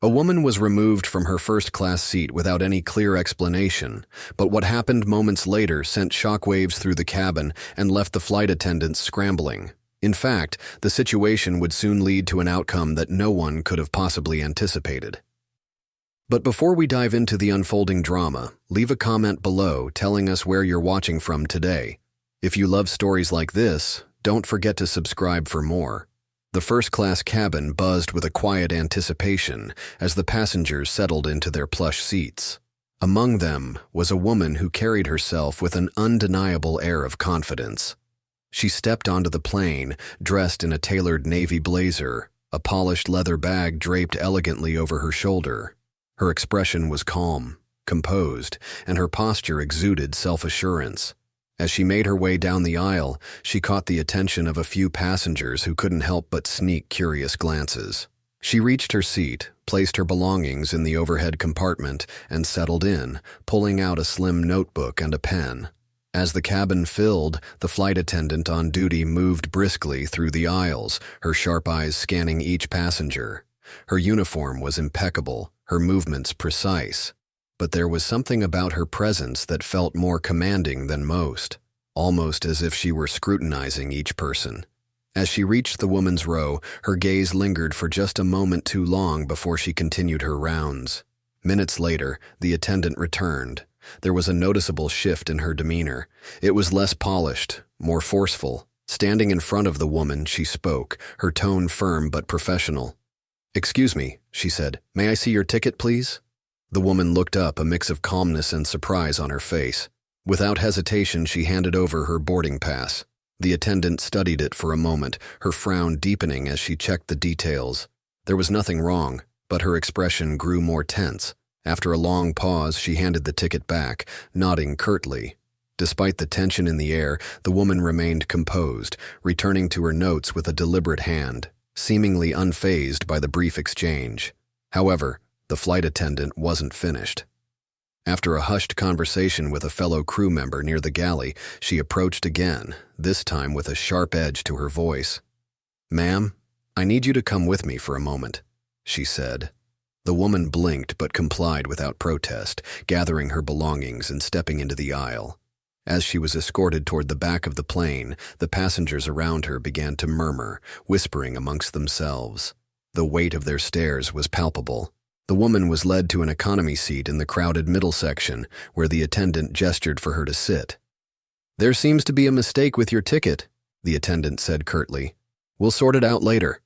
A woman was removed from her first-class seat without any clear explanation, but what happened moments later sent shockwaves through the cabin and left the flight attendants scrambling. In fact, the situation would soon lead to an outcome that no one could have possibly anticipated. But before we dive into the unfolding drama, leave a comment below telling us where you're watching from today. If you love stories like this, don't forget to subscribe for more. The first-class cabin buzzed with a quiet anticipation as the passengers settled into their plush seats. Among them was a woman who carried herself with an undeniable air of confidence. She stepped onto the plane, dressed in a tailored navy blazer, a polished leather bag draped elegantly over her shoulder. Her expression was calm, composed, and her posture exuded self-assurance. As she made her way down the aisle, she caught the attention of a few passengers who couldn't help but sneak curious glances. She reached her seat, placed her belongings in the overhead compartment, and settled in, pulling out a slim notebook and a pen. As the cabin filled, the flight attendant on duty moved briskly through the aisles, her sharp eyes scanning each passenger. Her uniform was impeccable, her movements precise. But there was something about her presence that felt more commanding than most, almost as if she were scrutinizing each person. As she reached the woman's row, her gaze lingered for just a moment too long before she continued her rounds. Minutes later, the attendant returned. There was a noticeable shift in her demeanor. It was less polished, more forceful. Standing in front of the woman, she spoke, her tone firm but professional. "Excuse me," she said. "May I see your ticket, please?" The woman looked up, a mix of calmness and surprise on her face. Without hesitation, she handed over her boarding pass. The attendant studied it for a moment, her frown deepening as she checked the details. There was nothing wrong, but her expression grew more tense. After a long pause, she handed the ticket back, nodding curtly. Despite the tension in the air, the woman remained composed, returning to her notes with a deliberate hand, seemingly unfazed by the brief exchange. However, the flight attendant wasn't finished. After a hushed conversation with a fellow crew member near the galley, she approached again, this time with a sharp edge to her voice. "Ma'am, I need you to come with me for a moment," she said. The woman blinked but complied without protest, gathering her belongings and stepping into the aisle. As she was escorted toward the back of the plane, the passengers around her began to murmur, whispering amongst themselves. The weight of their stares was palpable. The woman was led to an economy seat in the crowded middle section, where the attendant gestured for her to sit. "There seems to be a mistake with your ticket," the attendant said curtly. "We'll sort it out later."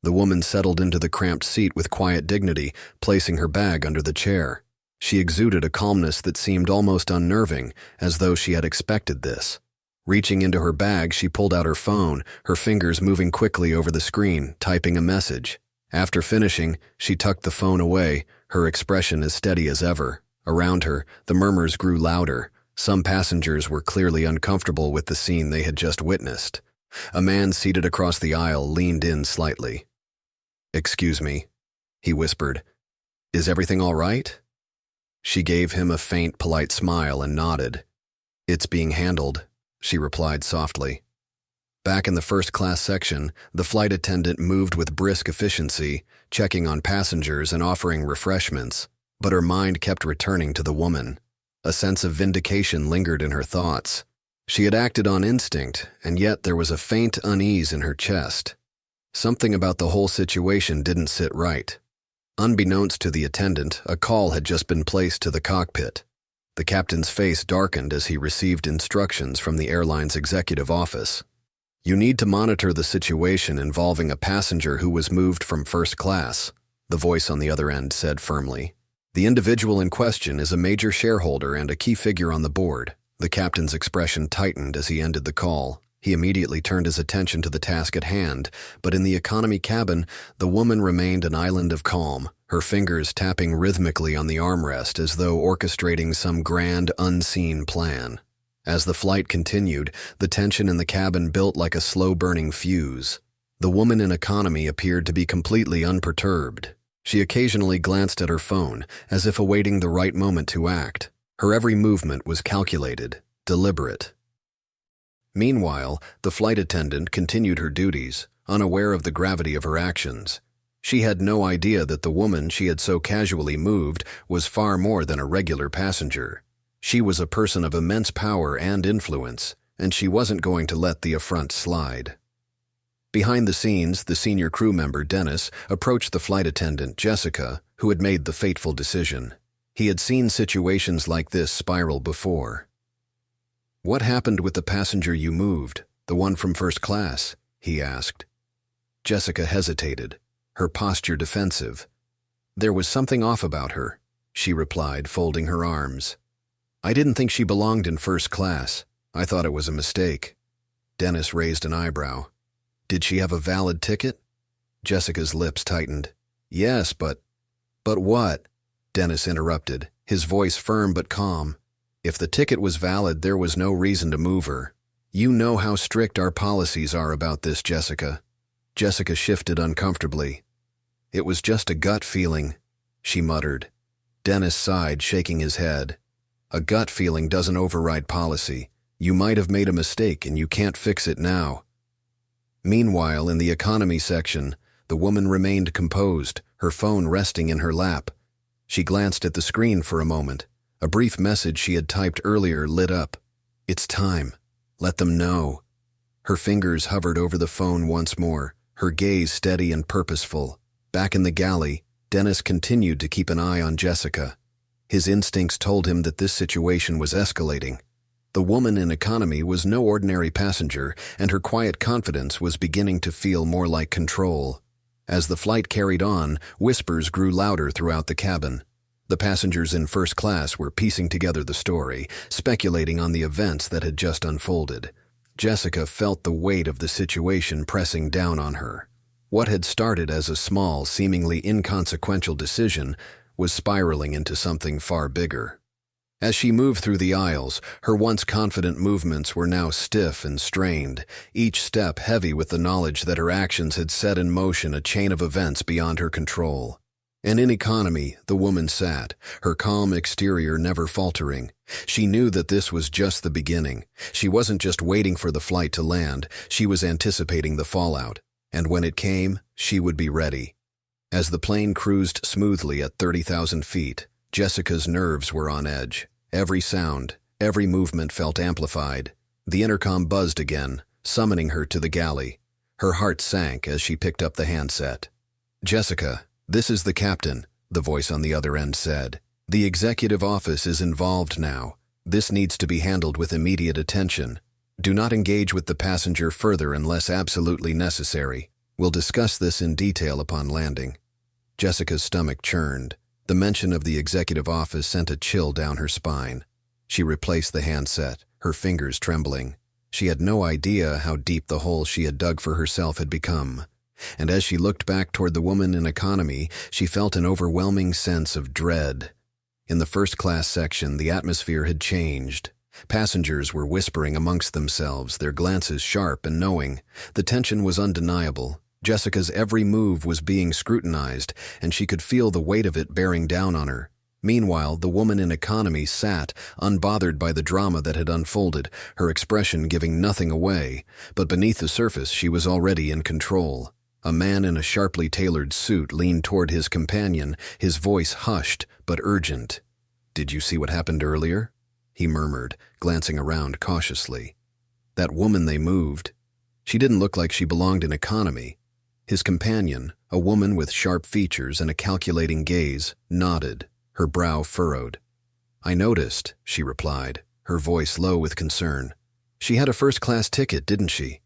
The woman settled into the cramped seat with quiet dignity, placing her bag under the chair. She exuded a calmness that seemed almost unnerving, as though she had expected this. Reaching into her bag, she pulled out her phone, her fingers moving quickly over the screen, typing a message. After finishing, she tucked the phone away, her expression as steady as ever. Around her, the murmurs grew louder. Some passengers were clearly uncomfortable with the scene they had just witnessed. A man seated across the aisle leaned in slightly. "Excuse me," he whispered. "Is everything all right?" She gave him a faint, polite smile and nodded. "It's being handled," she replied softly. Back in the first-class section, the flight attendant moved with brisk efficiency, checking on passengers and offering refreshments, but her mind kept returning to the woman. A sense of vindication lingered in her thoughts. She had acted on instinct, and yet there was a faint unease in her chest. Something about the whole situation didn't sit right. Unbeknownst to the attendant, a call had just been placed to the cockpit. The captain's face darkened as he received instructions from the airline's executive office. "You need to monitor the situation involving a passenger who was moved from first class," the voice on the other end said firmly. "The individual in question is a major shareholder and a key figure on the board." The captain's expression tightened as he ended the call. He immediately turned his attention to the task at hand, but in the economy cabin, the woman remained an island of calm, her fingers tapping rhythmically on the armrest as though orchestrating some grand, unseen plan. As the flight continued, the tension in the cabin built like a slow-burning fuse. The woman in economy appeared to be completely unperturbed. She occasionally glanced at her phone, as if awaiting the right moment to act. Her every movement was calculated, deliberate. Meanwhile, the flight attendant continued her duties, unaware of the gravity of her actions. She had no idea that the woman she had so casually moved was far more than a regular passenger. She was a person of immense power and influence, and she wasn't going to let the affront slide. Behind the scenes, the senior crew member, Dennis, approached the flight attendant, Jessica, who had made the fateful decision. He had seen situations like this spiral before. "What happened with the passenger you moved, the one from first class?" he asked. Jessica hesitated, her posture defensive. "There was something off about her," she replied, folding her arms. "I didn't think she belonged in first class. I thought it was a mistake." Dennis raised an eyebrow. "Did she have a valid ticket?" Jessica's lips tightened. "Yes, but..." "But what?" Dennis interrupted, his voice firm but calm. "If the ticket was valid, there was no reason to move her. You know how strict our policies are about this, Jessica." Jessica shifted uncomfortably. "It was just a gut feeling," she muttered. Dennis sighed, shaking his head. "A gut feeling doesn't override policy. You might have made a mistake and you can't fix it now." Meanwhile, in the economy section, the woman remained composed, her phone resting in her lap. She glanced at the screen for a moment. A brief message she had typed earlier lit up. "It's time. Let them know." Her fingers hovered over the phone once more, her gaze steady and purposeful. Back in the galley, Dennis continued to keep an eye on Jessica. His instincts told him that this situation was escalating. The woman in economy was no ordinary passenger, and her quiet confidence was beginning to feel more like control. As the flight carried on, whispers grew louder throughout the cabin. The passengers in first class were piecing together the story, speculating on the events that had just unfolded. Jessica felt the weight of the situation pressing down on her. What had started as a small, seemingly inconsequential decision was spiraling into something far bigger. As she moved through the aisles, her once confident movements were now stiff and strained, each step heavy with the knowledge that her actions had set in motion a chain of events beyond her control. And in economy, the woman sat, her calm exterior never faltering. She knew that this was just the beginning. She wasn't just waiting for the flight to land, she was anticipating the fallout. And when it came, she would be ready. As the plane cruised smoothly at 30,000 feet, Jessica's nerves were on edge. Every sound, every movement felt amplified. The intercom buzzed again, summoning her to the galley. Her heart sank as she picked up the handset. "Jessica, this is the captain," the voice on the other end said. "The executive office is involved now. This needs to be handled with immediate attention. Do not engage with the passenger further unless absolutely necessary. We'll discuss this in detail upon landing." Jessica's stomach churned. The mention of the executive office sent a chill down her spine. She replaced the handset, her fingers trembling. She had no idea how deep the hole she had dug for herself had become. And as she looked back toward the woman in economy, she felt an overwhelming sense of dread. In the first-class section, the atmosphere had changed. Passengers were whispering amongst themselves, their glances sharp and knowing. The tension was undeniable. Jessica's every move was being scrutinized, and she could feel the weight of it bearing down on her. Meanwhile, the woman in economy sat, unbothered by the drama that had unfolded, her expression giving nothing away. But beneath the surface, she was already in control. A man in a sharply tailored suit leaned toward his companion, his voice hushed but urgent. "Did you see what happened earlier?" he murmured, glancing around cautiously. "That woman they moved. She didn't look like she belonged in economy." His companion, a woman with sharp features and a calculating gaze, nodded, her brow furrowed. "I noticed," she replied, her voice low with concern. "She had a first-class ticket, didn't she?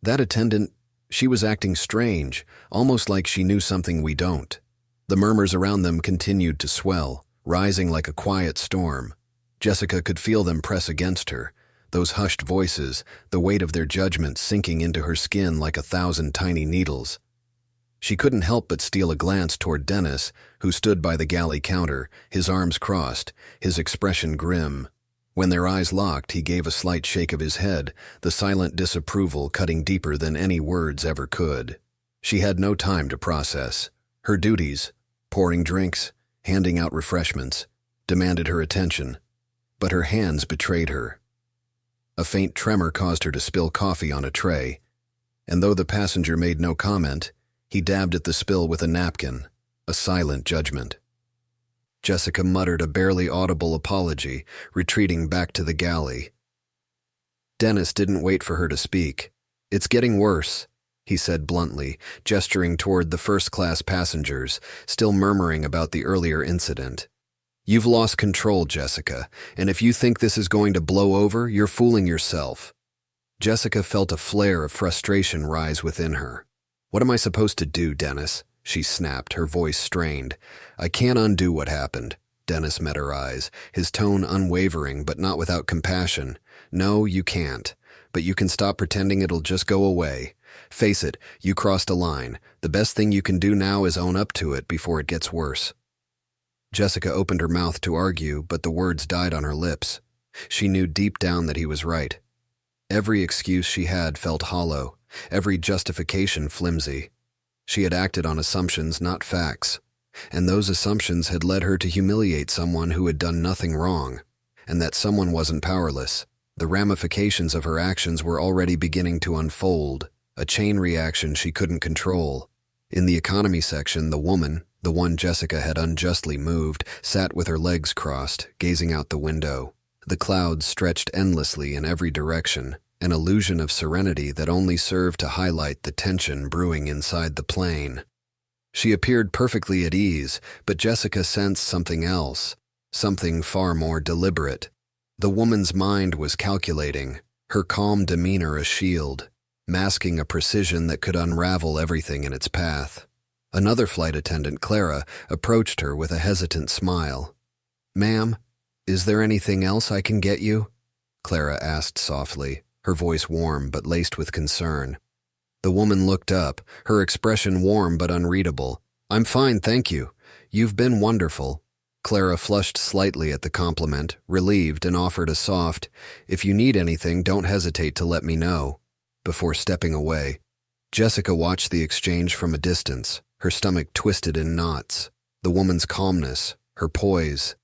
That attendant, she was acting strange, almost like she knew something we don't." The murmurs around them continued to swell, rising like a quiet storm. Jessica could feel them press against her, those hushed voices, the weight of their judgment sinking into her skin like 1,000 tiny needles. She couldn't help but steal a glance toward Dennis, who stood by the galley counter, his arms crossed, his expression grim. When their eyes locked, he gave a slight shake of his head, the silent disapproval cutting deeper than any words ever could. She had no time to process. Her duties, pouring drinks, handing out refreshments, demanded her attention. But her hands betrayed her. A faint tremor caused her to spill coffee on a tray, and though the passenger made no comment, He dabbed at the spill with a napkin, a silent judgment. Jessica muttered a barely audible apology, retreating back to the galley. Dennis didn't wait for her to speak. "It's getting worse," he said bluntly, gesturing toward the first-class passengers, still murmuring about the earlier incident. "You've lost control, Jessica, and if you think this is going to blow over, you're fooling yourself." Jessica felt a flare of frustration rise within her. "What am I supposed to do, Dennis?" she snapped, her voice strained. "I can't undo what happened." Dennis met her eyes, his tone unwavering but not without compassion. "No, you can't. But you can stop pretending it'll just go away. Face it, you crossed a line. The best thing you can do now is own up to it before it gets worse." Jessica opened her mouth to argue, but the words died on her lips. She knew deep down that he was right. Every excuse she had felt hollow, every justification flimsy. She had acted on assumptions, not facts, and those assumptions had led her to humiliate someone who had done nothing wrong, and that someone wasn't powerless. The ramifications of her actions were already beginning to unfold, a chain reaction she couldn't control. In the economy section, the woman, the one Jessica had unjustly moved, sat with her legs crossed, gazing out the window. The clouds stretched endlessly in every direction, an illusion of serenity that only served to highlight the tension brewing inside the plane. She appeared perfectly at ease, but Jessica sensed something else, something far more deliberate. The woman's mind was calculating, her calm demeanor a shield, masking a precision that could unravel everything in its path. Another flight attendant, Clara, approached her with a hesitant smile. "Ma'am, is there anything else I can get you?" Clara asked softly, her voice warm but laced with concern. The woman looked up, her expression warm but unreadable. "I'm fine, thank you. You've been wonderful." Clara flushed slightly at the compliment, relieved, and offered a soft, "If you need anything, don't hesitate to let me know," before stepping away. Jessica watched the exchange from a distance, her stomach twisted in knots. The woman's calmness, her poise.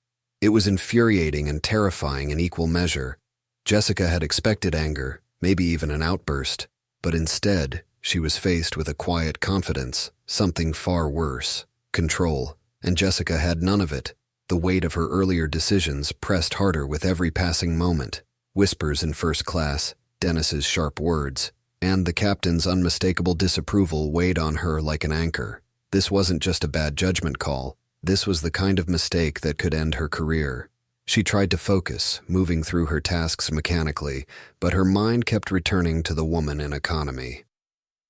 It was infuriating and terrifying in equal measure. Jessica had expected anger, maybe even an outburst, but instead, she was faced with a quiet confidence, something far worse, control, and Jessica had none of it. The weight of her earlier decisions pressed harder with every passing moment. Whispers in first class, Dennis's sharp words, and the captain's unmistakable disapproval weighed on her like an anchor. This wasn't just a bad judgment call. This was the kind of mistake that could end her career. She tried to focus, moving through her tasks mechanically, but her mind kept returning to the woman in economy.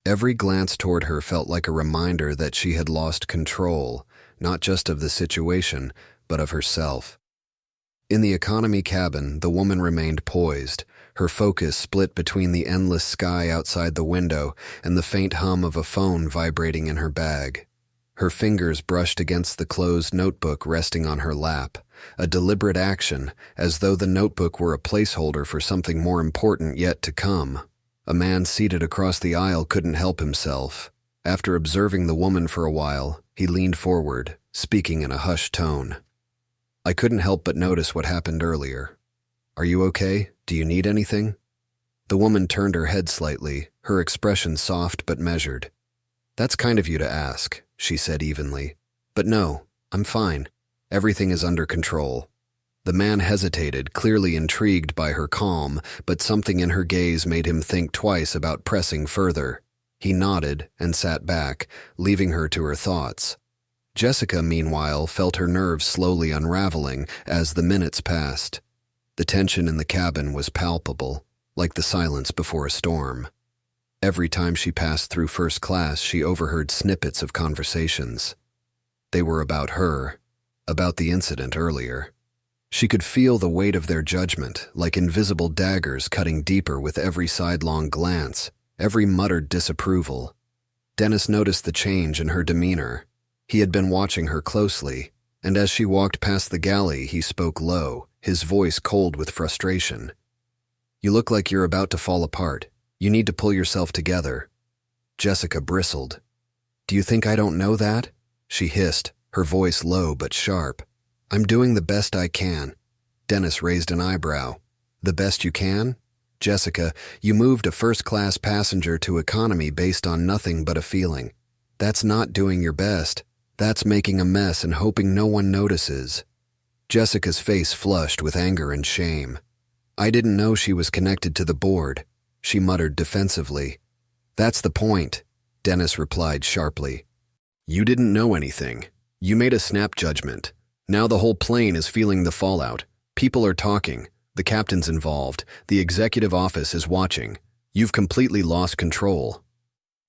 Every glance toward her felt like a reminder that she had lost control, not just of the situation, but of herself. In the economy cabin, the woman remained poised, her focus split between the endless sky outside the window and the faint hum of a phone vibrating in her bag. Her fingers brushed against the closed notebook resting on her lap, a deliberate action, as though the notebook were a placeholder for something more important yet to come. A man seated across the aisle couldn't help himself. After observing the woman for a while, he leaned forward, speaking in a hushed tone. "I couldn't help but notice what happened earlier. Are you okay? Do you need anything?" The woman turned her head slightly, her expression soft but measured. "That's kind of you to ask," she said evenly. "But no, I'm fine. Everything is under control." The man hesitated, clearly intrigued by her calm, but something in her gaze made him think twice about pressing further. He nodded and sat back, leaving her to her thoughts. Jessica, meanwhile, felt her nerves slowly unraveling as the minutes passed. The tension in the cabin was palpable, like the silence before a storm. Every time she passed through first class, she overheard snippets of conversations. They were about her, about the incident earlier. She could feel the weight of their judgment, like invisible daggers cutting deeper with every sidelong glance, every muttered disapproval. Dennis noticed the change in her demeanor. He had been watching her closely, and as she walked past the galley, he spoke low, his voice cold with frustration. "You look like you're about to fall apart. You need to pull yourself together." Jessica bristled. "Do you think I don't know that?" she hissed, her voice low but sharp. "I'm doing the best I can." Dennis raised an eyebrow. "The best you can? Jessica, you moved a first-class passenger to economy based on nothing but a feeling. That's not doing your best. That's making a mess and hoping no one notices. Jessica's face flushed with anger and shame. I didn't know she was connected to the board, she muttered defensively. That's the point, Dennis replied sharply. You didn't know anything. You made a snap judgment. Now the whole plane is feeling the fallout. People are talking. The captain's involved. The executive office is watching. You've completely lost control.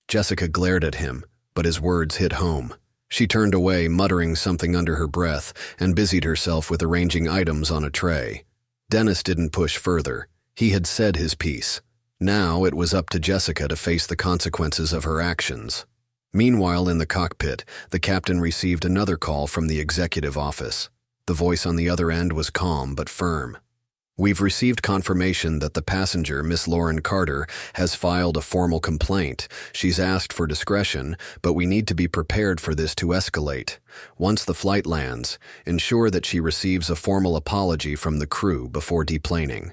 Jessica glared at him, but his words hit home. She turned away, muttering something under her breath, and busied herself with arranging items on a tray. Dennis didn't push further. He had said his piece. Now it was up to Jessica to face the consequences of her actions. Meanwhile, in the cockpit, the captain received another call from the executive office. The voice on the other end was calm but firm. We've received confirmation that the passenger, Miss Lauren Carter, has filed a formal complaint. She's asked for discretion, but we need to be prepared for this to escalate. Once the flight lands, ensure that she receives a formal apology from the crew before deplaning.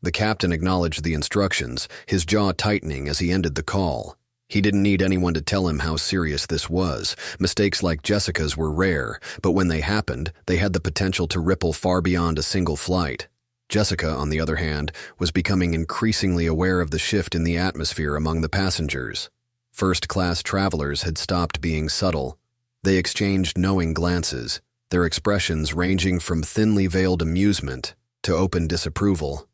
The captain acknowledged the instructions, his jaw tightening as he ended the call. He didn't need anyone to tell him how serious this was. Mistakes like Jessica's were rare, but when they happened, they had the potential to ripple far beyond a single flight. Jessica, on the other hand, was becoming increasingly aware of the shift in the atmosphere among the passengers. First-class travelers had stopped being subtle. They exchanged knowing glances, their expressions ranging from thinly veiled amusement to open disapproval.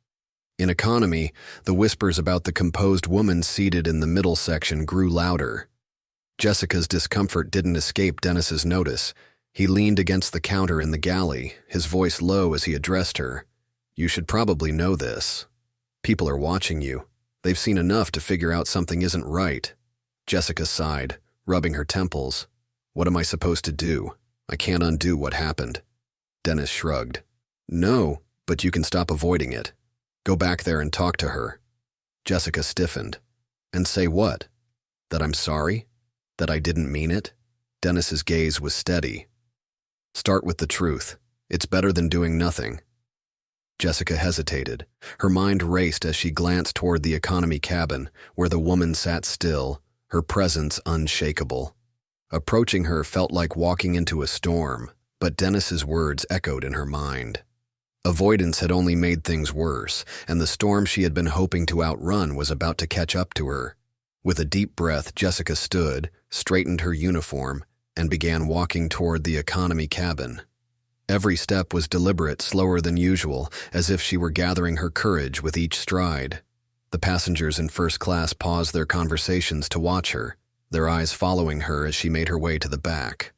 In economy, the whispers about the composed woman seated in the middle section grew louder. Jessica's discomfort didn't escape Dennis's notice. He leaned against the counter in the galley, his voice low as he addressed her. You should probably know this. People are watching you. They've seen enough to figure out something isn't right. Jessica sighed, rubbing her temples. What am I supposed to do? I can't undo what happened. Dennis shrugged. No, but you can stop avoiding it. Go back there and talk to her. Jessica stiffened. And say what? That I'm sorry? That I didn't mean it? Dennis's gaze was steady. Start with the truth. It's better than doing nothing. Jessica hesitated. Her mind raced as she glanced toward the economy cabin, where the woman sat still, her presence unshakable. Approaching her felt like walking into a storm, but Dennis's words echoed in her mind. Avoidance had only made things worse, and the storm she had been hoping to outrun was about to catch up to her. With a deep breath, Jessica stood, straightened her uniform, and began walking toward the economy cabin. Every step was deliberate, slower than usual, as if she were gathering her courage with each stride. The passengers in first class paused their conversations to watch her, their eyes following her as she made her way to the back.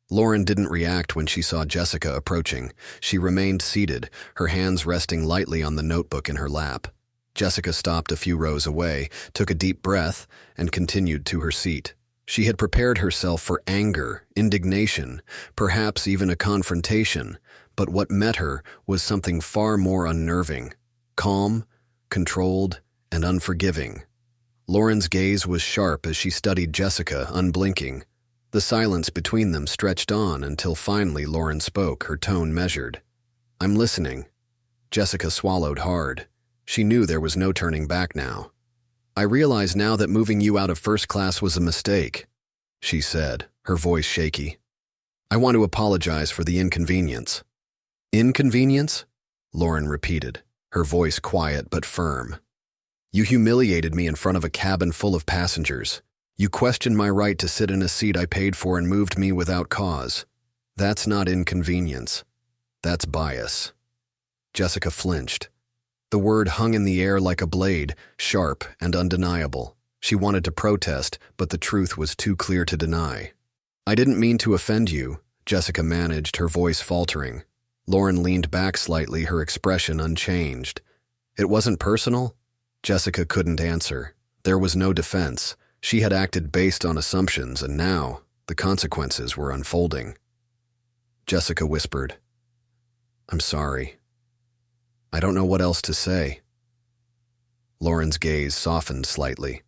Lauren didn't react when she saw Jessica approaching. She remained seated, her hands resting lightly on the notebook in her lap. Jessica stopped a few rows away, took a deep breath, and continued to her seat. She had prepared herself for anger, indignation, perhaps even a confrontation, but what met her was something far more unnerving, calm, controlled, and unforgiving. Lauren's gaze was sharp as she studied Jessica, unblinking. The silence between them stretched on until finally Lauren spoke, her tone measured. I'm listening. Jessica swallowed hard. She knew there was no turning back now. I realize now that moving you out of first class was a mistake, she said, her voice shaky. I want to apologize for the inconvenience. Inconvenience? Lauren repeated, her voice quiet but firm. You humiliated me in front of a cabin full of passengers. You questioned my right to sit in a seat I paid for and moved me without cause. That's not inconvenience. That's bias. Jessica flinched. The word hung in the air like a blade, sharp and undeniable. She wanted to protest, but the truth was too clear to deny. I didn't mean to offend you, Jessica managed, her voice faltering. Lauren leaned back slightly, her expression unchanged. It wasn't personal? Jessica couldn't answer. There was no defense. She had acted based on assumptions, and now the consequences were unfolding. Jessica whispered, I'm sorry. I don't know what else to say. Lauren's gaze softened slightly.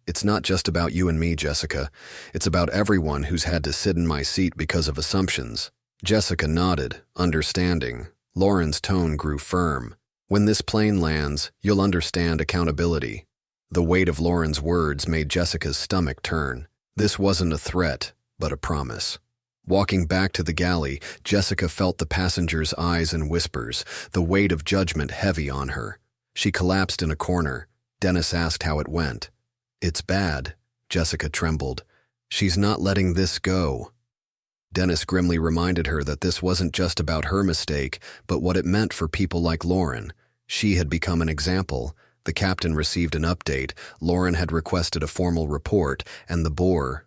It's not just about you and me, Jessica. It's about everyone who's had to sit in my seat because of assumptions. Jessica nodded, understanding. Lauren's tone grew firm. When this plane lands, you'll understand accountability. The weight of Lauren's words made Jessica's stomach turn. This wasn't a threat, but a promise. Walking back to the galley, Jessica felt the passengers' eyes and whispers, the weight of judgment heavy on her. She collapsed in a corner. Dennis asked how it went. "It's bad." Jessica trembled. "She's not letting this go." Dennis grimly reminded her that this wasn't just about her mistake, but what it meant for people like Lauren. She had become an example. The captain received an update. Lauren had requested a formal report, and the bore,